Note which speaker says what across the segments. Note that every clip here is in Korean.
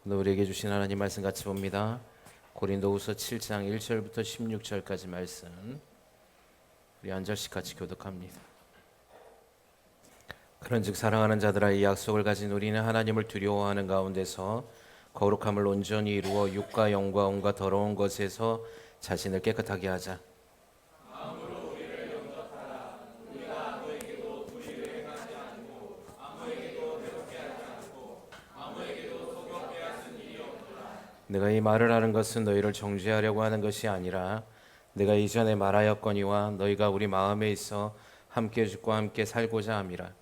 Speaker 1: 오늘 우리에게 주신 하나님 말씀 같이 봅니다. 고린도후서 7장 1절부터 16절까지 말씀 우리 한 절씩 같이 교독합니다. 그런즉 사랑하는 자들아, 이 약속을 가진 우리는 하나님을 두려워하는 가운데서 거룩함을 온전히 이루어 육과 영과 온갖 더러운 것에서 자신을 깨끗하게 하자. 내가 이 말을 하는 것은 너희를 정죄하려고 하는 것이 아니라 내가 이전에 말하였거니와 너희가 우리 마음에 있어 함께 죽고 함께 살고자 함이라.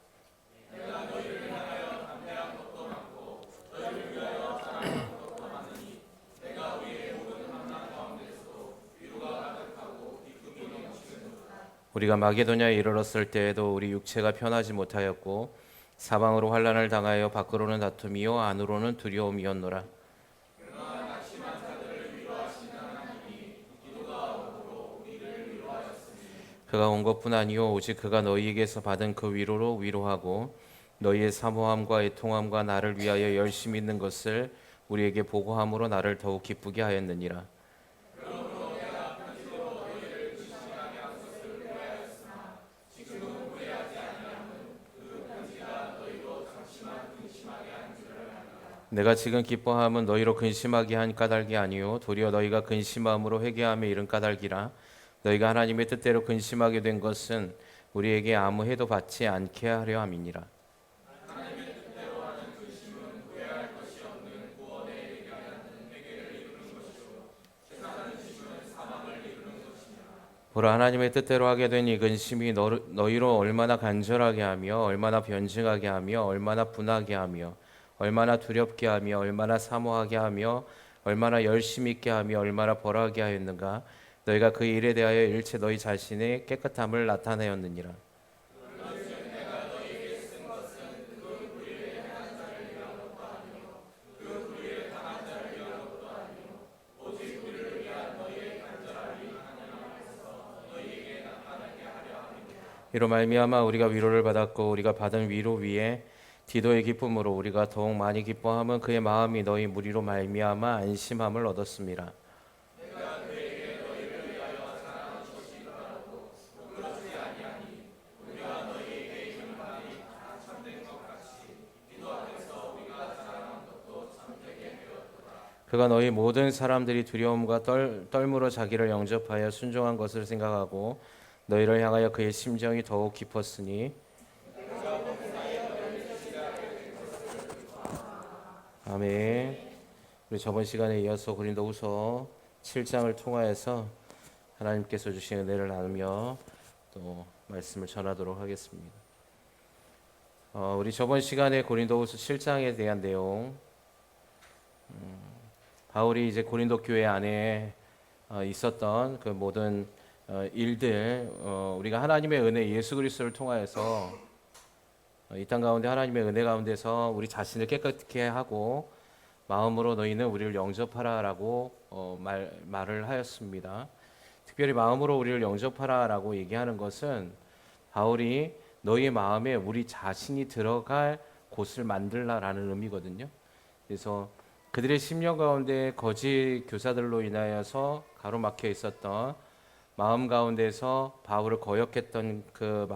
Speaker 1: 우리가 마게도냐에 이르렀을 때에도 우리 육체가 편하지 못하였고 사방으로 환난을 당하여 밖으로는 다툼이요 안으로는 두려움이었노라. 그가 온 것뿐 아니요 오직 그가 너희에게서 받은 그 위로로 위로하고 너희의 사모함과 애통함과 나를 위하여 열심히 있는 것을 우리에게 보고함으로 나를 더욱 기쁘게 하였느니라. 내가 지금 기뻐함은 너희로 근심하게 한 까닭이 아니요 도리어 너희가 근심함으로 회개함에 이른 까닭이라. 너희가 하나님의 뜻대로 근심하게 된 것은 우리에게 아무 해도 받지 않게 하려 함이니라. 보라, 하나님의 뜻대로 하게 된 이 근심이 너희로 얼마나 간절하게 하며 얼마나 변증하게 하며 얼마나 분하게 하며 얼마나 두렵게 하며 얼마나 사모하게 하며 얼마나 열심히 있게 하며 얼마나 벌하게 하였는가. 너희가 그 일에 대하여 일체 너희 자신의 깨끗함을 나타내었느니라. 이로 말미암아 우리가 위로를 받았고 우리가 받은 위로 위에 디도의 기쁨으로 우리가 더욱 많이 기뻐함은 그의 마음이 너희 무리로 말미암아 안심함을 얻었습니다. 그가 너희 모든 사람들이 두려움과 떨므로 자기를 영접하여 순종한 것을 생각하고 너희를 향하여 그의 심정이 더욱 깊었으니. 아멘. 우리 저번 시간에 이어서 고린도후서 7장을 통하여서 하나님께서 주신 은혜를 나누며 또 말씀을 전하도록 하겠습니다. 우리 저번 시간에 고린도후서 7장에 대한 내용, 바울이 이제 고린도 교회 안에 있었던 그 모든 일들, 우리가 하나님의 은혜 예수 그리스도를 통하여서 이 땅 가운데 하나님의 은혜 가운데서 우리 자신을 깨끗게 하고 마음으로 너희는 우리를 영접하라라고 말을 하였습니다. 특별히 마음으로 우리를 영접하라라고 얘기하는 것은 바울이 너희 마음에 우리 자신이 들어갈 곳을 만들라라는 의미거든요. 그래서 그들의 심령 가운데 거짓 교사들로 인하여서 가로막혀 있었던 마음 가운데서 바울을 거역했던 그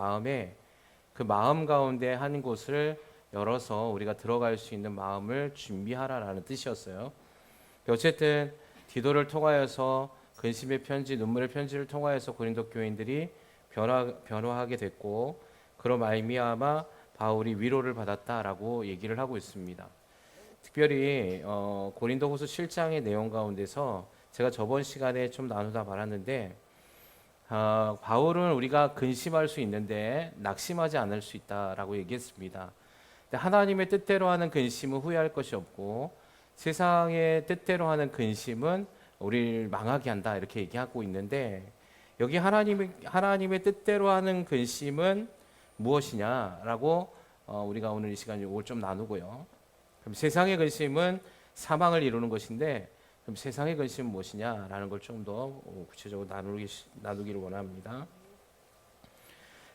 Speaker 1: 마음 가운데 한 곳을 열어서 우리가 들어갈 수 있는 마음을 준비하라라는 뜻이었어요. 어쨌든 디도를 통하여서 근심의 편지, 눈물의 편지를 통하여서 고린도 교인들이 변화하게 됐고 그로 말미암아 바울이 위로를 받았다라고 얘기를 하고 있습니다. 특별히 고린도후서 7장의 내용 가운데서 제가 저번 시간에 좀 나누다 말았는데 바울은 우리가 근심할 수 있는데 낙심하지 않을 수 있다라고 얘기했습니다. 근데 하나님의 뜻대로 하는 근심은 후회할 것이 없고 세상의 뜻대로 하는 근심은 우리를 망하게 한다 이렇게 얘기하고 있는데 여기 하나님의 뜻대로 하는 근심은 무엇이냐라고 우리가 오늘 이 시간 이걸 좀 나누고요. 그럼 세상의 근심은 사망을 이루는 것인데 그럼 세상의 근심은 무엇이냐라는 걸 좀 더 구체적으로 나누기를 원합니다.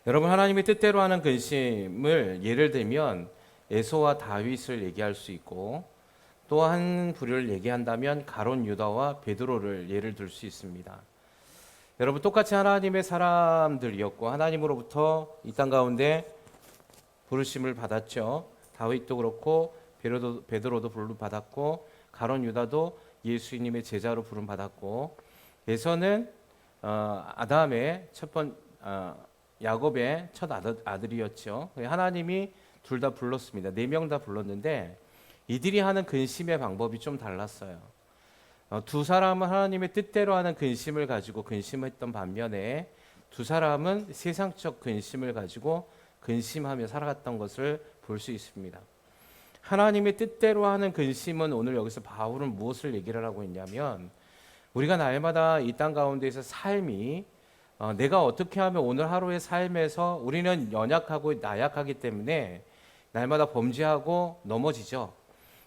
Speaker 1: 여러분, 하나님의 뜻대로 하는 근심을 예를 들면 에서와 다윗을 얘기할 수 있고 또 한 부류를 얘기한다면 가룟 유다와 베드로를 예를 들 수 있습니다. 여러분, 똑같이 하나님의 사람들이었고 하나님으로부터 이 땅 가운데 부르심을 받았죠. 다윗도 그렇고 베드로도 부름 받았고 가룟 유다도 예수님의 제자로 부름 받았고, 에서는 아담의 야곱의 첫 아들이었죠. 하나님이 둘 다 불렀습니다. 4명 다 불렀는데 이들이 하는 근심의 방법이 좀 달랐어요. 두 사람은 하나님의 뜻대로 하는 근심을 가지고 근심했던 반면에 두 사람은 세상적 근심을 가지고 근심하며 살아갔던 것을 볼 수 있습니다. 하나님의 뜻대로 하는 근심은, 오늘 여기서 바울은 무엇을 얘기를 하고 있냐면, 우리가 날마다 이 땅 가운데에서 삶이 내가 어떻게 하면 오늘 하루의 삶에서 우리는 연약하고 나약하기 때문에 날마다 범죄하고 넘어지죠.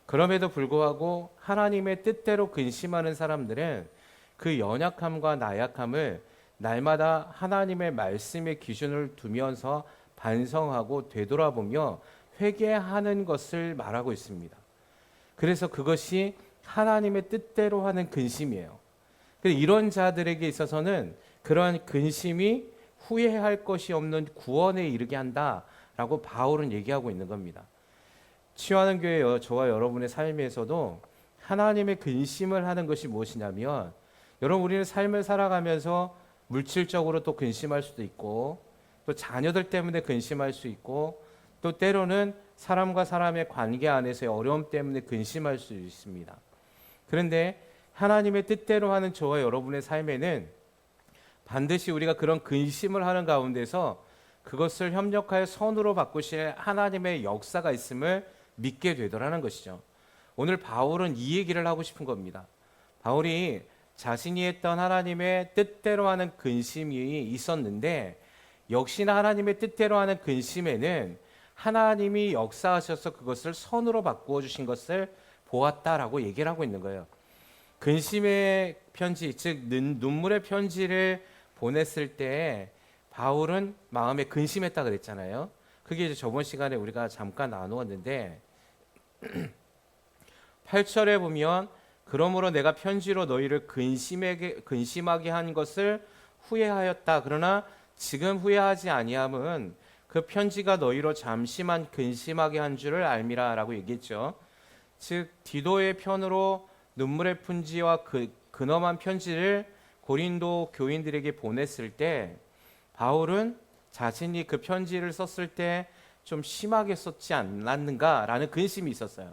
Speaker 1: 그럼에도 불구하고 하나님의 뜻대로 근심하는 사람들은 그 연약함과 나약함을 날마다 하나님의 말씀의 기준을 두면서 반성하고 되돌아보며 회개하는 것을 말하고 있습니다. 그래서 그것이 하나님의 뜻대로 하는 근심이에요. 이런 자들에게 있어서는 그러한 근심이 후회할 것이 없는 구원에 이르게 한다라고 바울은 얘기하고 있는 겁니다. 치유하는 교회 저와 여러분의 삶에서도 하나님의 근심을 하는 것이 무엇이냐면, 여러분, 우리는 삶을 살아가면서 물질적으로 또 근심할 수도 있고, 또 자녀들 때문에 근심할 수 있고, 또 때로는 사람과 사람의 관계 안에서의 어려움 때문에 근심할 수 있습니다. 그런데 하나님의 뜻대로 하는 저와 여러분의 삶에는 반드시 우리가 그런 근심을 하는 가운데서 그것을 협력하여 선으로 바꾸실 하나님의 역사가 있음을 믿게 되더라는 것이죠. 오늘 바울은 이 얘기를 하고 싶은 겁니다. 바울이 자신이 했던 하나님의 뜻대로 하는 근심이 있었는데, 역시나 하나님의 뜻대로 하는 근심에는 하나님이 역사하셔서 그것을 선으로 바꾸어 주신 것을 보았다라고 얘기를 하고 있는 거예요. 근심의 편지, 즉 눈물의 편지를 보냈을 때 바울은 마음에 근심했다 그랬잖아요. 그게 이제 저번 시간에 우리가 잠깐 나누었는데 8절에 보면, 그러므로 내가 편지로 너희를 근심하게 한 것을 후회하였다. 그러나 지금 후회하지 아니함은 그 편지가 너희로 잠시만 근심하게 한 줄을 알미라라고 얘기했죠. 즉 디도의 편으로 눈물의 편지와 근엄한 편지를 고린도 교인들에게 보냈을 때 바울은 자신이 그 편지를 썼을 때 좀 심하게 썼지 않았는가라는 근심이 있었어요.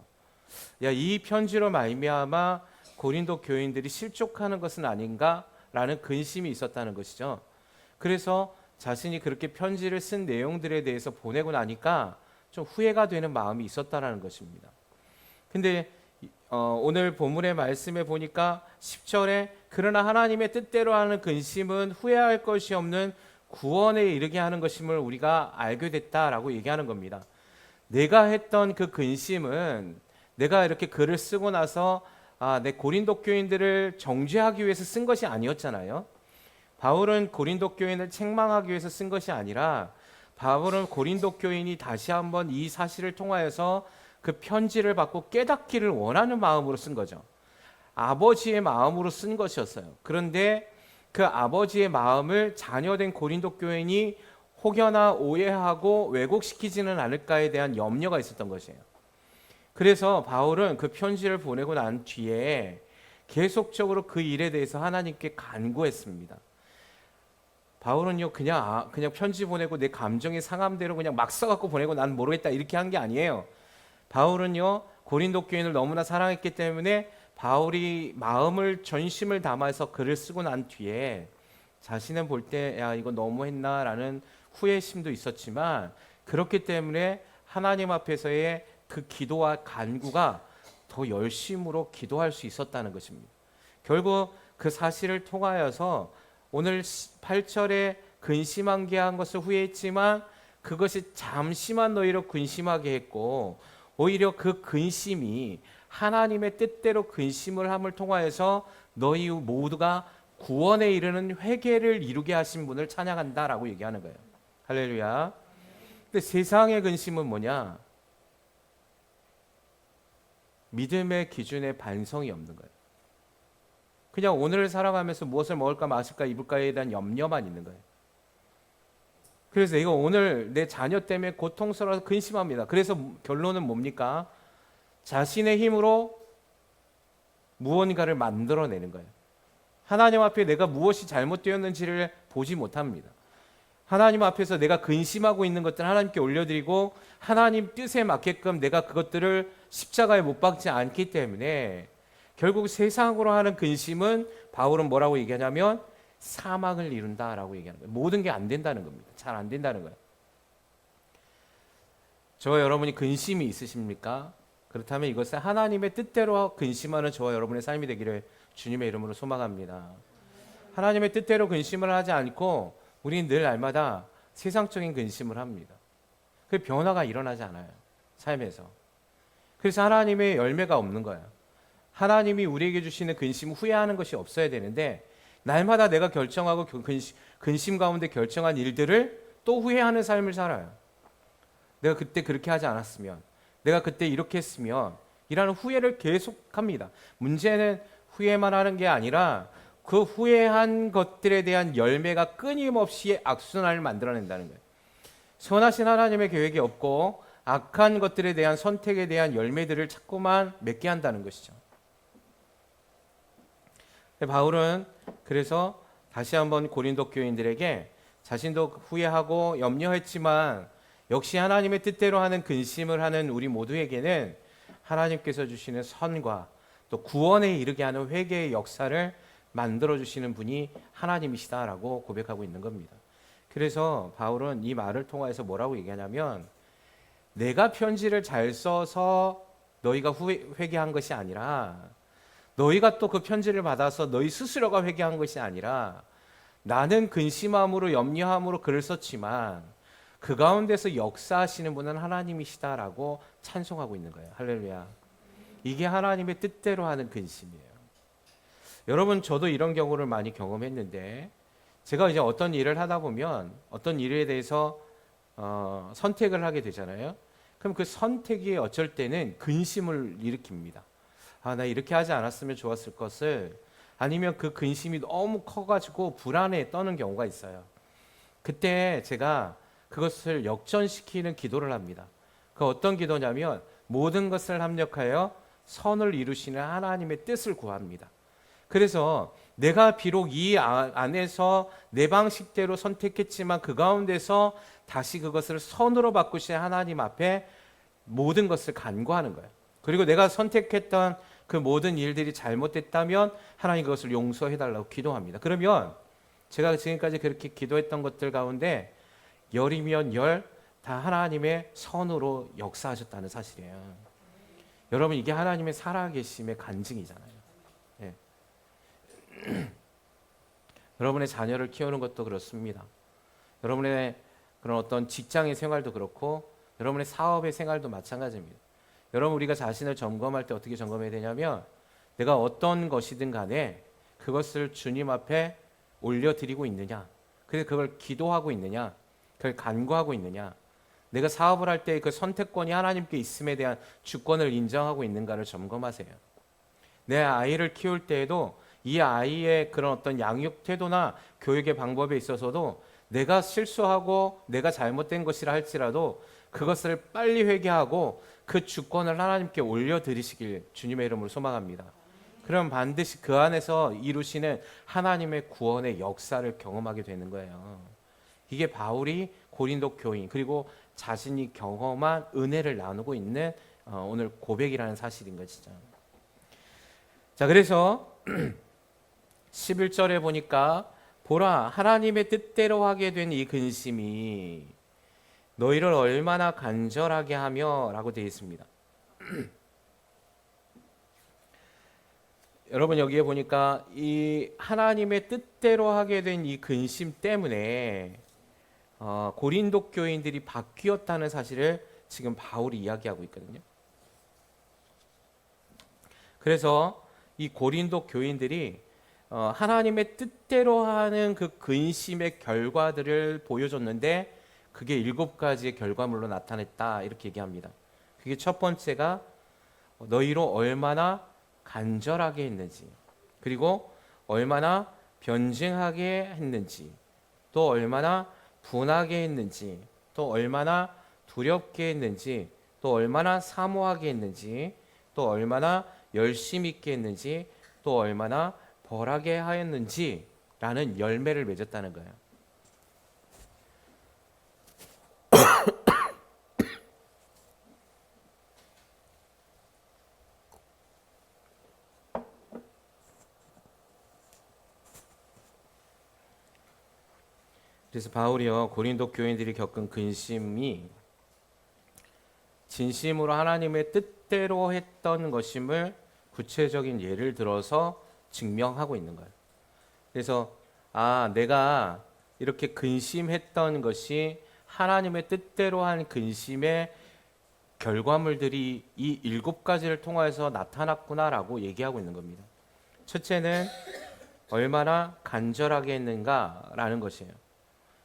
Speaker 1: 이 편지로 말미암아 고린도 교인들이 실족하는 것은 아닌가라는 근심이 있었다는 것이죠. 그래서 자신이 그렇게 편지를 쓴 내용들에 대해서 보내고 나니까 좀 후회가 되는 마음이 있었다라는 것입니다. 근데 오늘 본문의 말씀에 보니까 10절에 그러나 하나님의 뜻대로 하는 근심은 후회할 것이 없는 구원에 이르게 하는 것임을 우리가 알게 됐다라고 얘기하는 겁니다. 내가 했던 그 근심은 내가 이렇게 글을 쓰고 나서 내 고린도 교인들을 정죄하기 위해서 쓴 것이 아니었잖아요. 바울은 고린도 교인을 책망하기 위해서 쓴 것이 아니라, 바울은 고린도 교인이 다시 한번 이 사실을 통하여서 그 편지를 받고 깨닫기를 원하는 마음으로 쓴 거죠. 아버지의 마음으로 쓴 것이었어요. 그런데 그 아버지의 마음을 자녀된 고린도 교인이 혹여나 오해하고 왜곡시키지는 않을까에 대한 염려가 있었던 것이에요. 그래서 바울은 그 편지를 보내고 난 뒤에 계속적으로 그 일에 대해서 하나님께 간구했습니다. 바울은요 그냥 편지 보내고 내 감정이 상함대로 그냥 막 써갖고 보내고 난 모르겠다 이렇게 한 게 아니에요. 바울은요 고린도 교인을 너무나 사랑했기 때문에 바울이 마음을 전심을 담아서 글을 쓰고 난 뒤에 자신은 볼 때 야 이거 너무했나라는 후회심도 있었지만, 그렇기 때문에 하나님 앞에서의 그 기도와 간구가 더 열심으로 기도할 수 있었다는 것입니다. 결국 그 사실을 통하여서 오늘 8절에 근심한 게 한 것을 후회했지만 그것이 잠시만 너희로 근심하게 했고, 오히려 그 근심이 하나님의 뜻대로 근심을 함을 통하여서 너희 모두가 구원에 이르는 회개를 이루게 하신 분을 찬양한다라고 얘기하는 거예요. 할렐루야. 근데 세상의 근심은 뭐냐? 믿음의 기준에 반성이 없는 거예요. 그냥 오늘을 살아가면서 무엇을 먹을까 마실까 입을까에 대한 염려만 있는 거예요. 그래서 이거 오늘 내 자녀 때문에 고통스러워서 근심합니다. 그래서 결론은 뭡니까? 자신의 힘으로 무언가를 만들어내는 거예요. 하나님 앞에 내가 무엇이 잘못되었는지를 보지 못합니다. 하나님 앞에서 내가 근심하고 있는 것들 하나님께 올려드리고 하나님 뜻에 맞게끔 내가 그것들을 십자가에 못 박지 않기 때문에 결국 세상으로 하는 근심은 바울은 뭐라고 얘기하냐면 사망을 이룬다라고 얘기하는 거예요. 모든 게 안 된다는 겁니다. 잘 안 된다는 거예요. 저와 여러분이 근심이 있으십니까? 그렇다면 이것은 하나님의 뜻대로 근심하는 저와 여러분의 삶이 되기를 주님의 이름으로 소망합니다. 하나님의 뜻대로 근심을 하지 않고 우리는 늘 날마다 세상적인 근심을 합니다. 그 변화가 일어나지 않아요. 삶에서. 그래서 하나님의 열매가 없는 거예요. 하나님이 우리에게 주시는 근심 후회하는 것이 없어야 되는데 날마다 내가 결정하고 근심 가운데 결정한 일들을 또 후회하는 삶을 살아요. 내가 그때 그렇게 하지 않았으면, 내가 그때 이렇게 했으면 이라는 후회를 계속합니다. 문제는 후회만 하는 게 아니라 그 후회한 것들에 대한 열매가 끊임없이 악순환을 만들어낸다는 거예요. 선하신 하나님의 계획이 없고 악한 것들에 대한 선택에 대한 열매들을 자꾸만 맺게 한다는 것이죠. 바울은 그래서 다시 한번 고린도 교인들에게 자신도 후회하고 염려했지만 역시 하나님의 뜻대로 하는 근심을 하는 우리 모두에게는 하나님께서 주시는 선과 또 구원에 이르게 하는 회개의 역사를 만들어주시는 분이 하나님이시다라고 고백하고 있는 겁니다. 그래서 바울은 이 말을 통해서 뭐라고 얘기하냐면 내가 편지를 잘 써서 너희가 회개한 것이 아니라 너희가 또 그 편지를 받아서 너희 스스로가 회개한 것이 아니라 나는 근심함으로 염려함으로 글을 썼지만 그 가운데서 역사하시는 분은 하나님이시다라고 찬송하고 있는 거예요. 할렐루야. 이게 하나님의 뜻대로 하는 근심이에요. 여러분 저도 이런 경우를 많이 경험했는데 제가 이제 어떤 일을 하다 보면 어떤 일에 대해서 선택을 하게 되잖아요. 그럼 그 선택이 어쩔 때는 근심을 일으킵니다. 아, 나 이렇게 하지 않았으면 좋았을 것을, 아니면 그 근심이 너무 커가지고 불안에 떠는 경우가 있어요. 그때 제가 그것을 역전시키는 기도를 합니다. 그 어떤 기도냐면 모든 것을 합력하여 선을 이루시는 하나님의 뜻을 구합니다. 그래서 내가 비록 이 안에서 내 방식대로 선택했지만 그 가운데서 다시 그것을 선으로 바꾸신 하나님 앞에 모든 것을 간구하는 거예요. 그리고 내가 선택했던 그 모든 일들이 잘못됐다면 하나님 그것을 용서해달라고 기도합니다. 그러면 제가 지금까지 그렇게 기도했던 것들 가운데 열이면 열 다 하나님의 선으로 역사하셨다는 사실이에요. 여러분 이게 하나님의 살아계심의 간증이잖아요. 예. 여러분의 자녀를 키우는 것도 그렇습니다. 여러분의 그런 어떤 직장의 생활도 그렇고 여러분의 사업의 생활도 마찬가지입니다. 여러분 우리가 자신을 점검할 때 어떻게 점검해야 되냐면 내가 어떤 것이든 간에 그것을 주님 앞에 올려드리고 있느냐, 그래서 그걸 기도하고 있느냐, 그걸 간구하고 있느냐, 내가 사업을 할 때 그 선택권이 하나님께 있음에 대한 주권을 인정하고 있는가를 점검하세요. 내 아이를 키울 때에도 이 아이의 그런 어떤 양육 태도나 교육의 방법에 있어서도 내가 실수하고 내가 잘못된 것이라 할지라도 그것을 빨리 회개하고 그 주권을 하나님께 올려드리시길 주님의 이름으로 소망합니다. 그럼 반드시 그 안에서 이루시는 하나님의 구원의 역사를 경험하게 되는 거예요. 이게 바울이 고린도 교인 그리고 자신이 경험한 은혜를 나누고 있는 오늘 고백이라는 사실인 것이죠. 자, 그래서 11절에 보니까 보라 하나님의 뜻대로 하게 된 이 근심이 너희를 얼마나 간절하게 하며 라고 되어 있습니다. 여러분 여기에 보니까 이 하나님의 뜻대로 하게 된 이 근심 때문에 고린도 교인들이 바뀌었다는 사실을 지금 바울이 이야기하고 있거든요. 그래서 이 고린도 교인들이 하나님의 뜻대로 하는 그 근심의 결과들을 보여줬는데 그게 7가지의 결과물로 나타냈다 이렇게 얘기합니다. 그게 첫 번째가 너희로 얼마나 간절하게 했는지, 그리고 얼마나 변증하게 했는지, 또 얼마나 분하게 했는지, 또 얼마나 두렵게 했는지, 또 얼마나 사모하게 했는지, 또 얼마나 열심 있게 했는지, 또 얼마나 벌하게 하였는지 라는 열매를 맺었다는 거예요. 그래서 바울이요, 고린도 교인들이 겪은 근심이 진심으로 하나님의 뜻대로 했던 것임을 구체적인 예를 들어서 증명하고 있는 거예요. 그래서 내가 이렇게 근심했던 것이 하나님의 뜻대로 한 근심의 결과물들이 이 7가지를 통해서 나타났구나라고 얘기하고 있는 겁니다. 첫째는 얼마나 간절하게 했는가라는 것이에요.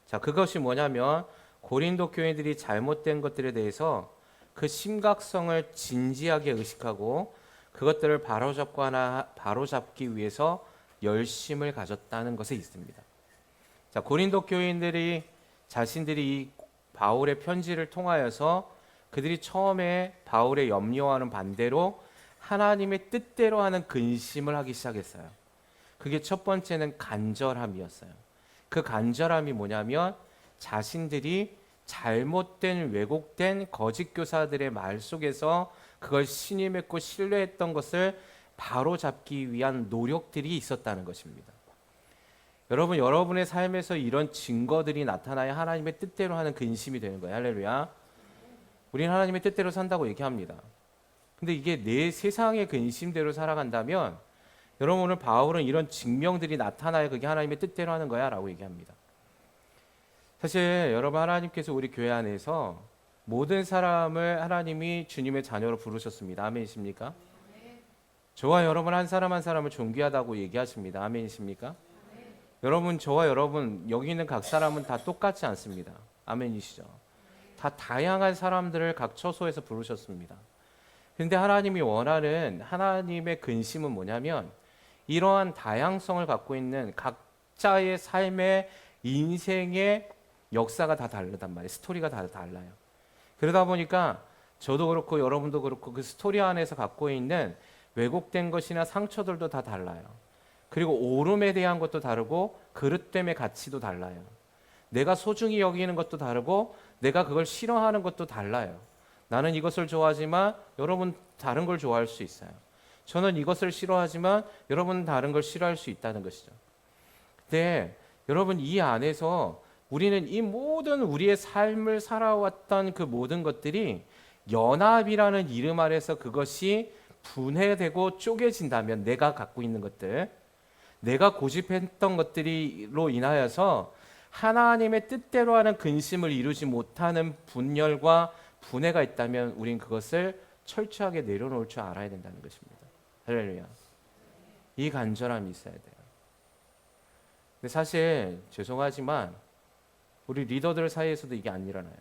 Speaker 1: 자, 그것이 뭐냐면 고린도 교인들이 잘못된 것들에 대해서 그 심각성을 진지하게 의식하고 그것들을 바로잡기 위해서 열심을 가졌다는 것에 있습니다. 자, 고린도 교인들이 자신들이 이 바울의 편지를 통하여서 그들이 처음에 바울의 염려와는 반대로 하나님의 뜻대로 하는 근심을 하기 시작했어요. 그게 첫 번째는 간절함이었어요. 그 간절함이 뭐냐면 자신들이 잘못된 왜곡된 거짓 교사들의 말 속에서 그걸 신임했고 신뢰했던 것을 바로잡기 위한 노력들이 있었다는 것입니다. 여러분, 여러분의 삶에서 이런 증거들이 나타나야 하나님의 뜻대로 하는 근심이 되는 거예요. 할렐루야. 우리는 하나님의 뜻대로 산다고 얘기합니다. 근데 이게 내 세상의 근심대로 살아간다면 여러분, 오늘 바울은 이런 증명들이 나타나야 그게 하나님의 뜻대로 하는 거야 라고 얘기합니다. 사실 여러분, 하나님께서 우리 교회 안에서 모든 사람을 하나님이 주님의 자녀로 부르셨습니다. 아멘이십니까? 저와 여러분 한 사람 한 사람을 존귀하다고 얘기하십니다. 아멘이십니까? 여러분, 저와 여러분 여기 있는 각 사람은 다 똑같지 않습니다. 아멘이시죠? 다 다양한 사람들을 각 처소에서 부르셨습니다. 그런데 하나님이 원하는 하나님의 근심은 뭐냐면 이러한 다양성을 갖고 있는 각자의 삶의 인생의 역사가 다 다르단 말이에요. 스토리가 다 달라요. 그러다 보니까 저도 그렇고 여러분도 그렇고 그 스토리 안에서 갖고 있는 왜곡된 것이나 상처들도 다 달라요. 그리고 오름에 대한 것도 다르고 그릇됨의 가치도 달라요. 내가 소중히 여기는 것도 다르고 내가 그걸 싫어하는 것도 달라요. 나는 이것을 좋아하지만 여러분 다른 걸 좋아할 수 있어요. 저는 이것을 싫어하지만 여러분 다른 걸 싫어할 수 있다는 것이죠. 근데 여러분, 이 안에서 우리는 이 모든 우리의 삶을 살아왔던 그 모든 것들이 연합이라는 이름 아래서 그것이 분해되고 쪼개진다면 내가 갖고 있는 것들, 내가 고집했던 것들로 인하여서 하나님의 뜻대로 하는 근심을 이루지 못하는 분열과 분해가 있다면 우린 그것을 철저하게 내려놓을 줄 알아야 된다는 것입니다. 할렐루야. 이 간절함이 있어야 돼요. 근데 사실 죄송하지만 우리 리더들 사이에서도 이게 안 일어나요.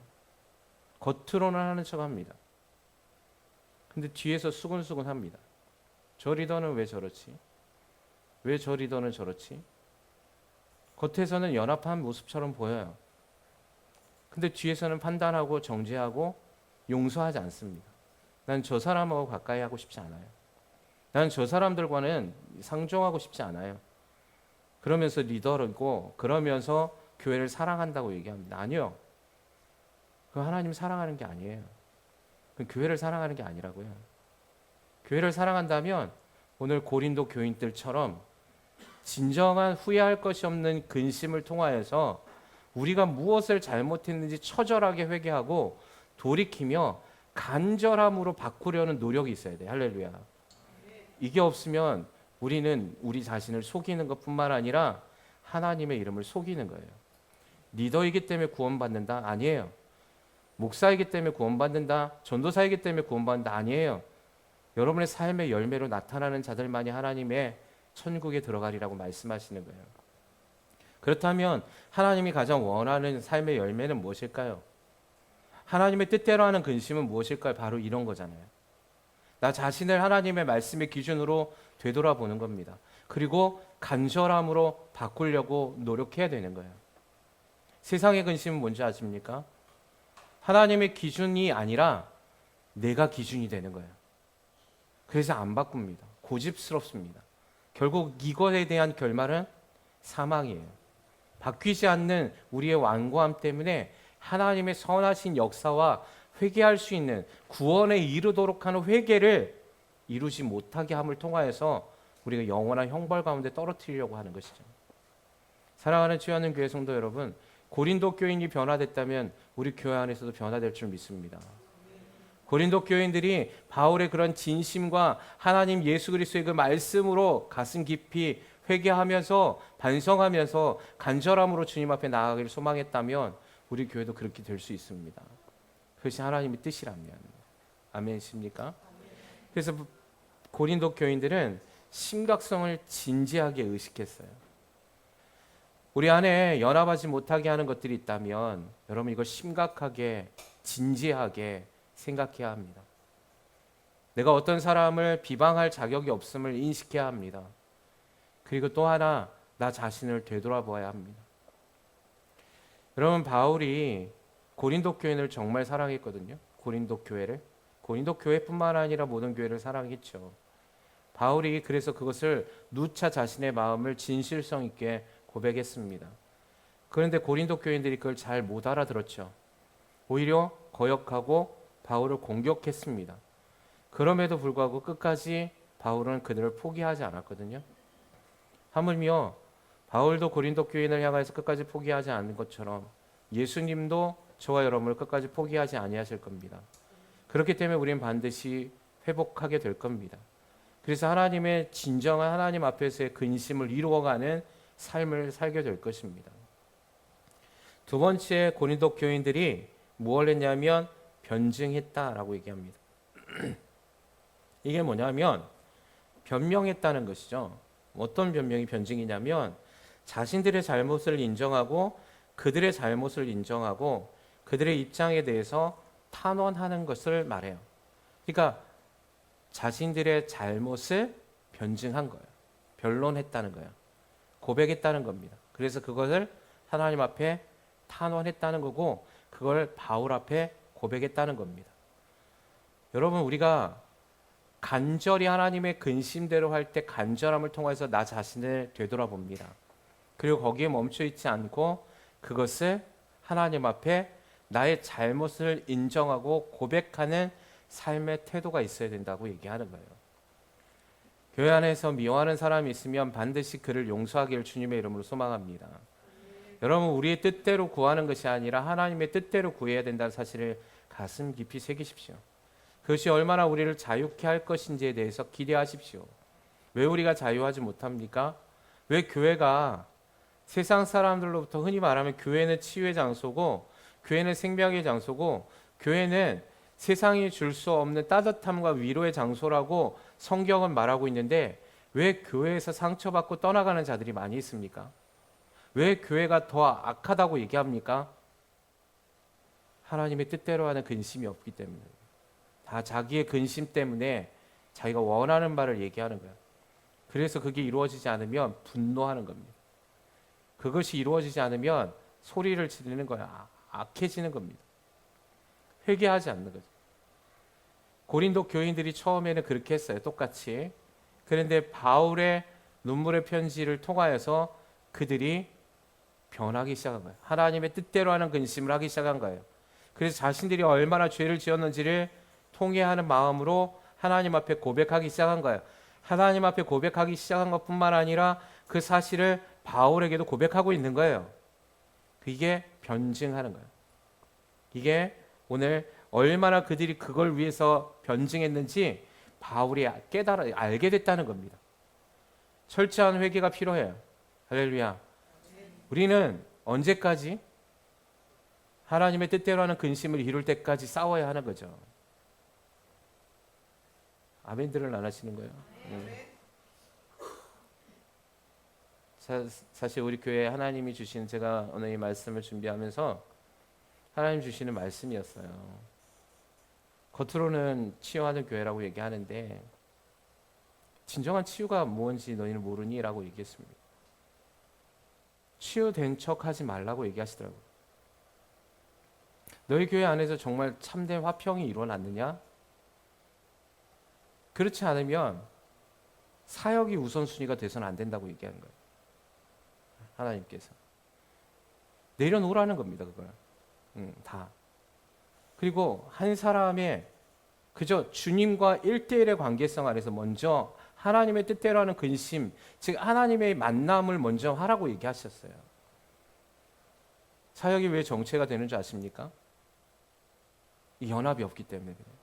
Speaker 1: 겉으로는 하는 척합니다. 근데 뒤에서 수근수근 합니다. 저 리더는 왜 저렇지? 왜 저 리더는 저렇지? 겉에서는 연합한 모습처럼 보여요. 근데 뒤에서는 판단하고 정죄하고 용서하지 않습니다. 난 저 사람하고 가까이 하고 싶지 않아요. 난 저 사람들과는 상종하고 싶지 않아요. 그러면서 리더이고 그러면서 교회를 사랑한다고 얘기합니다. 아니요. 그 하나님 사랑하는 게 아니에요. 그 교회를 사랑하는 게 아니라고요. 교회를 사랑한다면 오늘 고린도 교인들처럼 진정한 후회할 것이 없는 근심을 통하여서 우리가 무엇을 잘못했는지 처절하게 회개하고 돌이키며 간절함으로 바꾸려는 노력이 있어야 돼요. 할렐루야. 이게 없으면 우리는 우리 자신을 속이는 것뿐만 아니라 하나님의 이름을 속이는 거예요. 리더이기 때문에 구원받는다? 아니에요. 목사이기 때문에 구원받는다? 전도사이기 때문에 구원받는다? 아니에요. 여러분의 삶의 열매로 나타나는 자들만이 하나님의 천국에 들어가리라고 말씀하시는 거예요. 그렇다면 하나님이 가장 원하는 삶의 열매는 무엇일까요? 하나님의 뜻대로 하는 근심은 무엇일까요? 바로 이런 거잖아요. 나 자신을 하나님의 말씀의 기준으로 되돌아보는 겁니다. 그리고 간절함으로 바꾸려고 노력해야 되는 거예요. 세상의 근심은 뭔지 아십니까? 하나님의 기준이 아니라 내가 기준이 되는 거예요. 그래서 안 바꿉니다. 고집스럽습니다. 결국 이것에 대한 결말은 사망이에요. 바뀌지 않는 우리의 완고함 때문에 하나님의 선하신 역사와 회개할 수 있는 구원에 이르도록 하는 회개를 이루지 못하게 함을 통하여서 우리가 영원한 형벌 가운데 떨어뜨리려고 하는 것이죠. 사랑하는 주여하는 교회 성도 여러분, 고린도 교인이 변화됐다면 우리 교회 안에서도 변화될 줄 믿습니다. 고린도 교인들이 바울의 그런 진심과 하나님 예수 그리스도의 그 말씀으로 가슴 깊이 회개하면서 반성하면서 간절함으로 주님 앞에 나아가기를 소망했다면 우리 교회도 그렇게 될 수 있습니다. 그것이 하나님의 뜻이라면. 아멘이십니까? 그래서 고린도 교인들은 심각성을 진지하게 의식했어요. 우리 안에 연합하지 못하게 하는 것들이 있다면 여러분 이걸 심각하게 진지하게 생각해야 합니다. 내가 어떤 사람을 비방할 자격이 없음을 인식해야 합니다. 그리고 또 하나 나 자신을 되돌아봐야 합니다. 여러분 바울이 고린도 교인을 정말 사랑했거든요. 고린도 교회를. 고린도 교회뿐만 아니라 모든 교회를 사랑했죠. 바울이 그래서 그것을 누차 자신의 마음을 진실성 있게 고백했습니다. 그런데 고린도 교인들이 그걸 잘 못 알아들었죠. 오히려 거역하고 바울을 공격했습니다. 그럼에도 불구하고 끝까지 바울은 그들을 포기하지 않았거든요. 하물며 바울도 고린도 교인을 향해서 끝까지 포기하지 않는 것처럼 예수님도 저와 여러분을 끝까지 포기하지 아니하실 겁니다. 그렇기 때문에 우리는 반드시 회복하게 될 겁니다. 그래서 하나님의 진정한 하나님 앞에서의 근심을 이루어가는 삶을 살게 될 것입니다. 두 번째 고린도 교인들이 무엇을 했냐면 변증했다라고 얘기합니다. 이게 뭐냐면 변명했다는 것이죠. 어떤 변명이 변증이냐면 자신들의 잘못을 인정하고 그들의 잘못을 인정하고 그들의 입장에 대해서 탄원하는 것을 말해요. 그러니까 자신들의 잘못을 변증한 거예요. 변론했다는 거예요. 고백했다는 겁니다. 그래서 그것을 하나님 앞에 탄원했다는 거고 그걸 바울 앞에 고백했다는 겁니다. 여러분 우리가 간절히 하나님의 근심대로 할 때 간절함을 통해서 나 자신을 되돌아봅니다. 그리고 거기에 멈춰 있지 않고 그것을 하나님 앞에 나의 잘못을 인정하고 고백하는 삶의 태도가 있어야 된다고 얘기하는 거예요. 교회 안에서 미워하는 사람이 있으면 반드시 그를 용서하기를 주님의 이름으로 소망합니다. 여러분 우리의 뜻대로 구하는 것이 아니라 하나님의 뜻대로 구해야 된다는 사실을 가슴 깊이 새기십시오. 그것이 얼마나 우리를 자유케 할 것인지에 대해서 기대하십시오. 왜 우리가 자유하지 못합니까? 왜 교회가 세상 사람들로부터 흔히 말하면 교회는 치유의 장소고 교회는 생명의 장소고 교회는 세상이 줄 수 없는 따뜻함과 위로의 장소라고 성경은 말하고 있는데 왜 교회에서 상처받고 떠나가는 자들이 많이 있습니까? 왜 교회가 더 악하다고 얘기합니까? 하나님의 뜻대로 하는 근심이 없기 때문에. 다 자기의 근심 때문에 자기가 원하는 바를 얘기하는 거예요. 그래서 그게 이루어지지 않으면 분노하는 겁니다. 그것이 이루어지지 않으면 소리를 지르는 거야. 악해지는 겁니다. 회개하지 않는 거죠. 고린도 교인들이 처음에는 그렇게 했어요. 똑같이. 그런데 바울의 눈물의 편지를 통하여서 그들이 변하기 시작한 거예요. 하나님의 뜻대로 하는 근심을 하기 시작한 거예요. 그래서 자신들이 얼마나 죄를 지었는지를 통회하는 마음으로 하나님 앞에 고백하기 시작한 거예요. 하나님 앞에 고백하기 시작한 것뿐만 아니라 그 사실을 바울에게도 고백하고 있는 거예요. 이게 변증하는 거예요. 이게 오늘 얼마나 그들이 그걸 위해서 변증했는지 바울이 깨달아 알게 됐다는 겁니다. 철저한 회개가 필요해요. 할렐루야. 우리는 언제까지 하나님의 뜻대로 하는 근심을 이룰 때까지 싸워야 하는 거죠. 아멘들을 안 하시는 거예요. 사실 우리 교회에 하나님이 주신 제가 오늘 이 말씀을 준비하면서 하나님 주시는 말씀이었어요. 겉으로는 치유하는 교회라고 얘기하는데 진정한 치유가 무엇인지 너희는 모르니? 라고 얘기했습니다. 치유된 척하지 말라고 얘기하시더라고요. 너희 교회 안에서 정말 참된 화평이 일어났느냐? 그렇지 않으면 사역이 우선순위가 돼서는 안 된다고 얘기하는 거예요. 하나님께서 내려놓으라는 겁니다. 그걸 다. 그리고 한 사람의 그저 주님과 1대1의 관계성 안에서 먼저 하나님의 뜻대로 하는 근심, 즉 하나님의 만남을 먼저 하라고 얘기하셨어요. 사역이 왜 정체가 되는 줄 아십니까? 이 연합이 없기 때문에 그래요.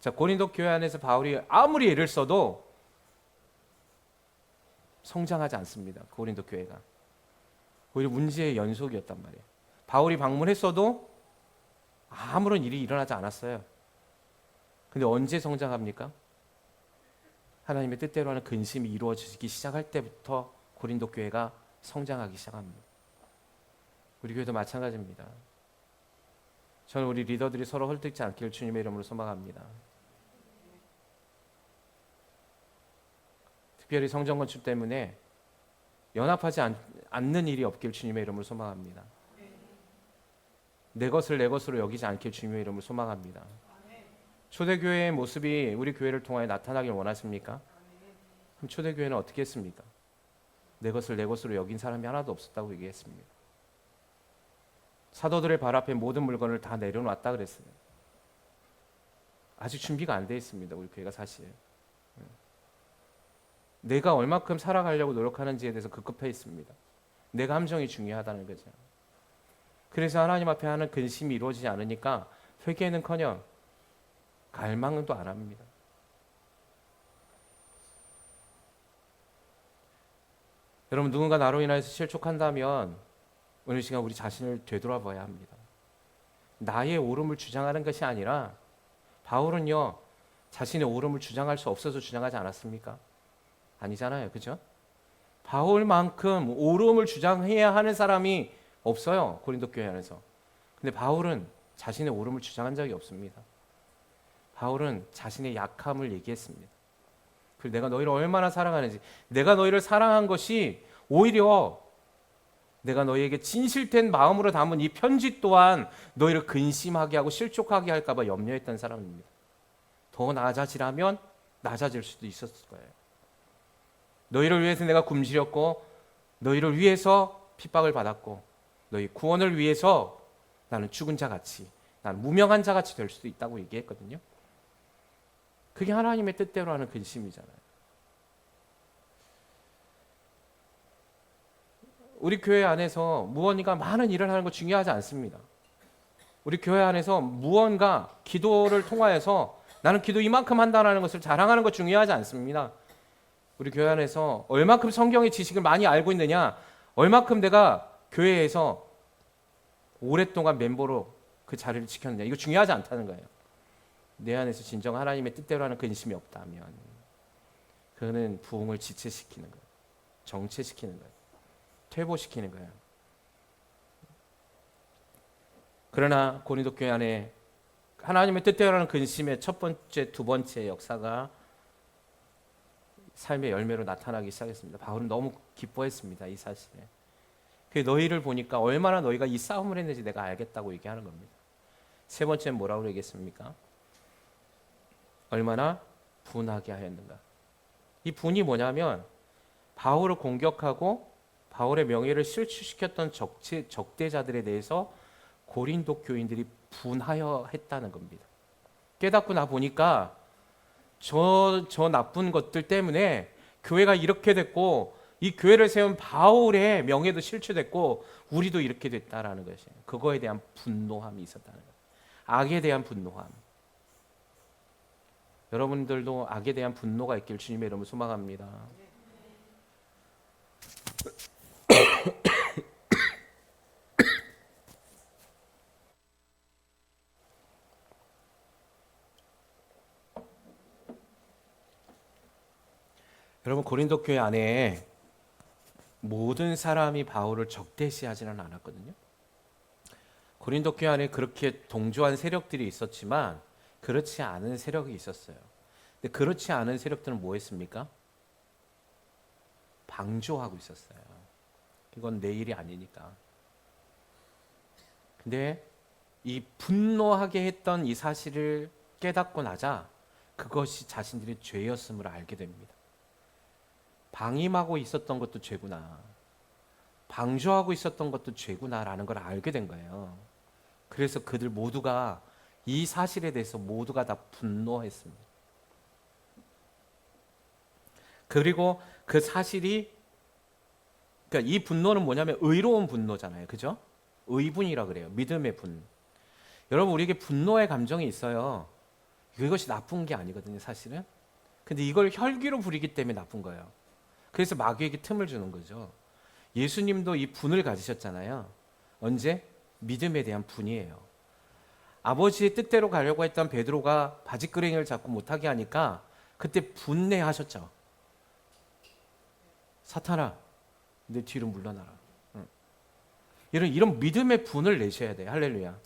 Speaker 1: 자, 고린도 교회 안에서 바울이 아무리 애를 써도 성장하지 않습니다. 고린도 교회가. 오히려 문제의 연속이었단 말이에요. 바울이 방문했어도 아무런 일이 일어나지 않았어요. 근데 언제 성장합니까? 하나님의 뜻대로 하는 근심이 이루어지기 시작할 때부터 고린도 교회가 성장하기 시작합니다. 우리 교회도 마찬가지입니다. 저는 우리 리더들이 서로 헐뜯지 않기를 주님의 이름으로 소망합니다. 특별히 성전 건축 때문에 연합하지 않는 일이 없길 주님의 이름으로 소망합니다. 내 것을 내 것으로 여기지 않길 주님의 이름으로 소망합니다. 초대교회의 모습이 우리 교회를 통하여 나타나길 원하십니까? 그럼 초대교회는 어떻게 했습니까? 내 것을 내 것으로 여긴 사람이 하나도 없었다고 얘기했습니다. 사도들의 발 앞에 모든 물건을 다 내려놨다 그랬어요. 아직 준비가 안 돼 있습니다. 우리 교회가 사실. 내가 얼마큼 살아가려고 노력하는지에 대해서 급급해 있습니다. 내 감정이 중요하다는 거죠. 그래서 하나님 앞에 하는 근심이 이루어지지 않으니까 회개는커녕 갈망도 안 합니다. 여러분, 누군가 나로 인하여서 실족한다면 오늘 시간 우리 자신을 되돌아봐야 합니다. 나의 옳음을 주장하는 것이 아니라 바울은요, 자신의 옳음을 주장할 수 없어서 주장하지 않았습니까? 아니잖아요. 그죠? 바울만큼 옳음을 주장해야 하는 사람이 없어요. 고린도 교회 안에서. 근데 바울은 자신의 옳음을 주장한 적이 없습니다. 바울은 자신의 약함을 얘기했습니다. 그리고 내가 너희를 얼마나 사랑하는지, 내가 너희를 사랑한 것이 오히려 내가 너희에게 진실된 마음으로 담은 이 편지 또한 너희를 근심하게 하고 실족하게 할까 봐 염려했던 사람입니다. 더 낮아지라면 낮아질 수도 있었을 거예요. 너희를 위해서 내가 굶주렸고 너희를 위해서 핍박을 받았고 너희 구원을 위해서 나는 죽은 자같이, 나는 무명한 자같이 될 수도 있다고 얘기했거든요. 그게 하나님의 뜻대로 하는 근심이잖아요. 우리 교회 안에서 무언가 많은 일을 하는 거 중요하지 않습니다. 우리 교회 안에서 무언가 기도를 통하여서 나는 기도 이만큼 한다는 것을 자랑하는 거 중요하지 않습니다. 우리 교회 안에서 얼마큼 성경의 지식을 많이 알고 있느냐, 얼마큼 내가 교회에서 오랫동안 멤버로 그 자리를 지켰느냐, 이거 중요하지 않다는 거예요. 내 안에서 진정 하나님의 뜻대로 하는 근심이 없다면 그는 부흥을 지체시키는 거예요. 정체시키는 거예요. 퇴보시키는 거예요. 그러나 고린도 교회 안에 하나님의 뜻대로 하는 근심의 첫 번째, 두 번째 역사가 삶의 열매로 나타나기 시작했습니다. 바울은 너무 기뻐했습니다. 이 사실에. 그 너희를 보니까 얼마나 너희가 이 싸움을 했는지 내가 알겠다고 얘기하는 겁니다. 세 번째는 뭐라고 얘기했습니까? 얼마나 분하게 하였는가. 이 분이 뭐냐면 바울을 공격하고 바울의 명예를 실추시켰던 적대자들에 대해서 고린도 교인들이 분하여 했다는 겁니다. 깨닫고 나 보니까 저 나쁜 것들 때문에 교회가 이렇게 됐고 이 교회를 세운 바울의 명예도 실추됐고 우리도 이렇게 됐다라는 것이에요. 그거에 대한 분노함이 있었다는 거예요. 악에 대한 분노함. 여러분들도 악에 대한 분노가 있길 주님의 이름으로 소망합니다. 여러분, 고린도 교회 안에 모든 사람이 바울을 적대시하지는 않았거든요. 고린도 교회 안에 그렇게 동조한 세력들이 있었지만 그렇지 않은 세력이 있었어요. 근데 그렇지 않은 세력들은 뭐 했습니까? 방조하고 있었어요. 이건 내 일이 아니니까. 근데 이 분노하게 했던 이 사실을 깨닫고 나자 그것이 자신들의 죄였음을 알게 됩니다. 방임하고 있었던 것도 죄구나. 방조하고 있었던 것도 죄구나라는 걸 알게 된 거예요. 그래서 그들 모두가 이 사실에 대해서 모두가 다 분노했습니다. 그리고 그 사실이, 그러니까 이 분노는 뭐냐면 의로운 분노잖아요. 그죠? 의분이라 그래요. 믿음의 분. 여러분, 우리에게 분노의 감정이 있어요. 이것이 나쁜 게 아니거든요, 사실은. 근데 이걸 혈기로 부리기 때문에 나쁜 거예요. 그래서 마귀에게 틈을 주는 거죠. 예수님도 이 분을 가지셨잖아요. 언제? 믿음에 대한 분이에요. 아버지의 뜻대로 가려고 했던 베드로가 바지끄레기를 잡고 못하게 하니까 그때 분내하셨죠. 사탄아, 내 뒤로 물러나라. 이런 믿음의 분을 내셔야 돼요. 할렐루야.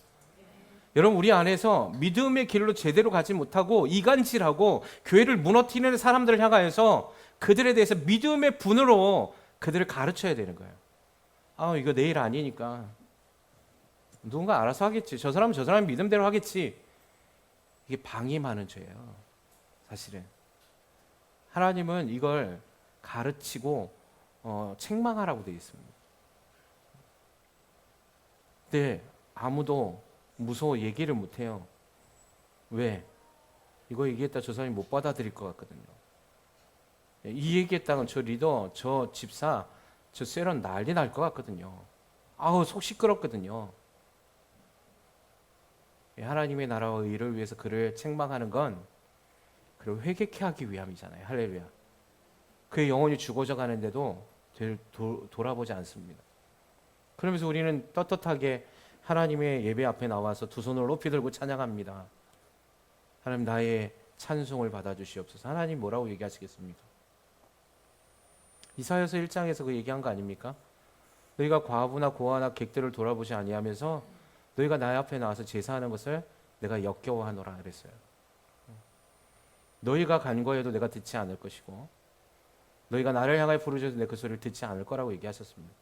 Speaker 1: 여러분, 우리 안에서 믿음의 길로 제대로 가지 못하고 이간질하고 교회를 무너뜨리는 사람들을 향하여서 그들에 대해서 믿음의 분으로 그들을 가르쳐야 되는 거예요. 아, 이거 내 일 아니니까 누군가 알아서 하겠지. 저 사람은 저 사람 믿음대로 하겠지. 이게 방임하는 죄예요. 사실은 하나님은 이걸 가르치고 책망하라고 되어 있습니다. 근데 아무도 무서워 얘기를 못해요. 왜? 이거 얘기했다 저 사람이 못 받아들일 것 같거든요. 이 얘기했다간 저 리더, 저 집사, 저 세런 난리 날 것 같거든요. 아우, 속 시끄럽거든요. 하나님의 나라와 의를 위해서 그를 책망하는 건 그를 회개케 하기 위함이잖아요. 할렐루야. 그의 영혼이 죽어져 가는데도 돌아보지 않습니다. 그러면서 우리는 떳떳하게 하나님의 예배 앞에 나와서 두 손을 높이 들고 찬양합니다. 하나님, 나의 찬송을 받아주시옵소서. 하나님 뭐라고 얘기하시겠습니까? 이사야서 1장에서 그 얘기한 거 아닙니까? 너희가 과부나 고아나 객들을 돌아보지 아니하면서 너희가 나의 앞에 나와서 제사하는 것을 내가 역겨워하노라 그랬어요. 너희가 간구해도 내가 듣지 않을 것이고 너희가 나를 향하여 부르짖어도 내 그 소리를 듣지 않을 거라고 얘기하셨습니다.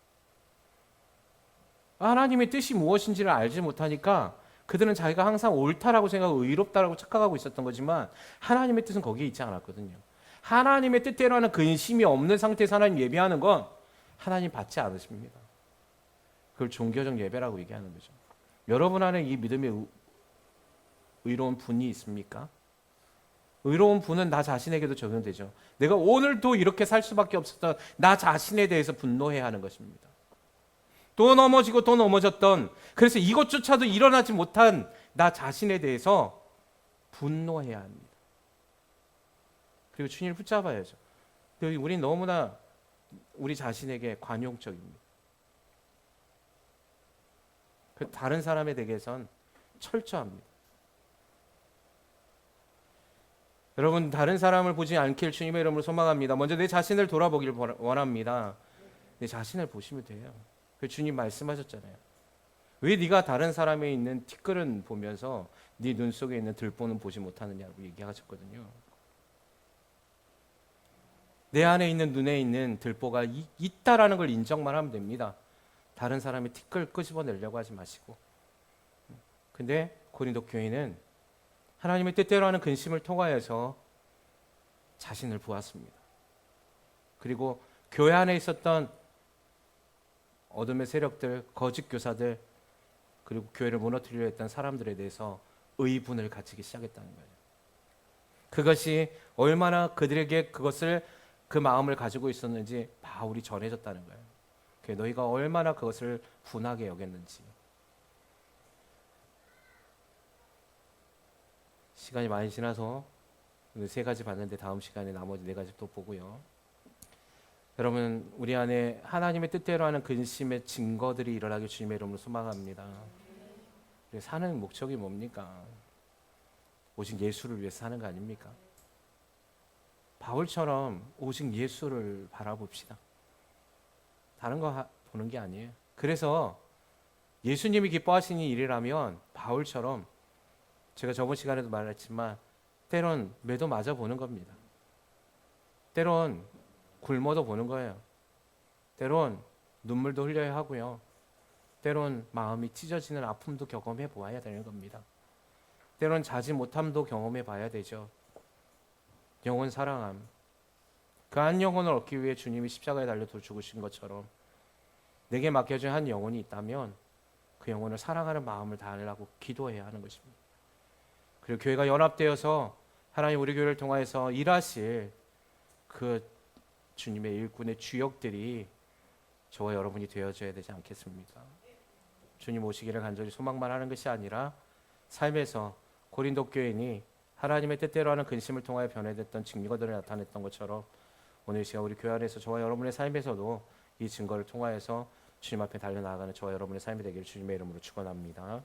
Speaker 1: 하나님의 뜻이 무엇인지를 알지 못하니까 그들은 자기가 항상 옳다라고 생각하고 의롭다라고 착각하고 있었던 거지만 하나님의 뜻은 거기에 있지 않았거든요. 하나님의 뜻대로 하는 근심이 없는 상태에서 하나님 예배하는 건 하나님 받지 않으십니다. 그걸 종교적 예배라고 얘기하는 거죠. 여러분 안에 이 믿음의 의로운 분이 있습니까? 의로운 분은 나 자신에게도 적용되죠. 내가 오늘도 이렇게 살 수밖에 없었던 나 자신에 대해서 분노해야 하는 것입니다. 또 넘어지고 또 넘어졌던, 그래서 이것조차도 일어나지 못한 나 자신에 대해서 분노해야 합니다. 그리고 주님을 붙잡아야죠. 우리는 너무나 우리 자신에게 관용적입니다. 다른 사람에 대해선 철저합니다. 여러분, 다른 사람을 보지 않길 주님의 이름으로 소망합니다. 먼저 내 자신을 돌아보길 원합니다. 내 자신을 보시면 돼요. 주님 말씀하셨잖아요. 왜 네가 다른 사람에 있는 티끌은 보면서 네 눈 속에 있는 들보는 보지 못하느냐고 얘기하셨거든요. 내 안에 있는 눈에 있는 들보가 있다라는 걸 인정만 하면 됩니다. 다른 사람의 티끌 끄집어내려고 하지 마시고. 근데 고린도 교회는 하나님의 뜻대로 하는 근심을 통하여서 자신을 보았습니다. 그리고 교회 안에 있었던 어둠의 세력들, 거짓 교사들, 그리고 교회를 무너뜨리려 했던 사람들에 대해서 의분을 가지기 시작했다는 거예요. 그것이 얼마나 그들에게 그 마음을 가지고 있었는지 바울이 전해졌다는 거예요. 너희가 얼마나 그것을 분하게 여겼는지. 시간이 많이 지나서 세 가지 봤는데 다음 시간에 나머지 네 가지 또 보고요. 여러분, 우리 안에 하나님의 뜻대로 하는 근심의 증거들이 일어나길 주님의 이름으로 소망합니다. 사는 목적이 뭡니까? 오직 예수를 위해서 사는 거 아닙니까? 바울처럼 오직 예수를 바라봅시다. 다른 거 보는 게 아니에요. 그래서 예수님이 기뻐하시는 일이라면 바울처럼 제가 저번 시간에도 말했지만 때론 매도 맞아 보는 겁니다. 때론 굶어도 보는 거예요. 때론 눈물도 흘려야 하고요. 때론 마음이 찢어지는 아픔도 경험해 보아야 되는 겁니다. 때론 자지 못함도 경험해 봐야 되죠. 영혼 사랑함. 그 한 영혼을 얻기 위해 주님이 십자가에 달려 죽으신 것처럼 내게 맡겨진 한 영혼이 있다면 그 영혼을 사랑하는 마음을 다하려고 기도해야 하는 것입니다. 그리고 교회가 연합되어서 하나님 우리 교회를 통하여서 일하실 그 주님의 일꾼의 주역들이 저와 여러분이 되어져야 되지 않겠습니까? 주님 오시기를 간절히 소망만 하는 것이 아니라 삶에서 고린도 교인이 하나님의 뜻대로 하는 근심을 통하여 변화됐던 증거들을 나타냈던 것처럼 오늘 시간 우리 교회 안에서 저와 여러분의 삶에서도 이 증거를 통하여서 주님 앞에 달려나가는 저와 여러분의 삶이 되기를 주님의 이름으로 축원합니다.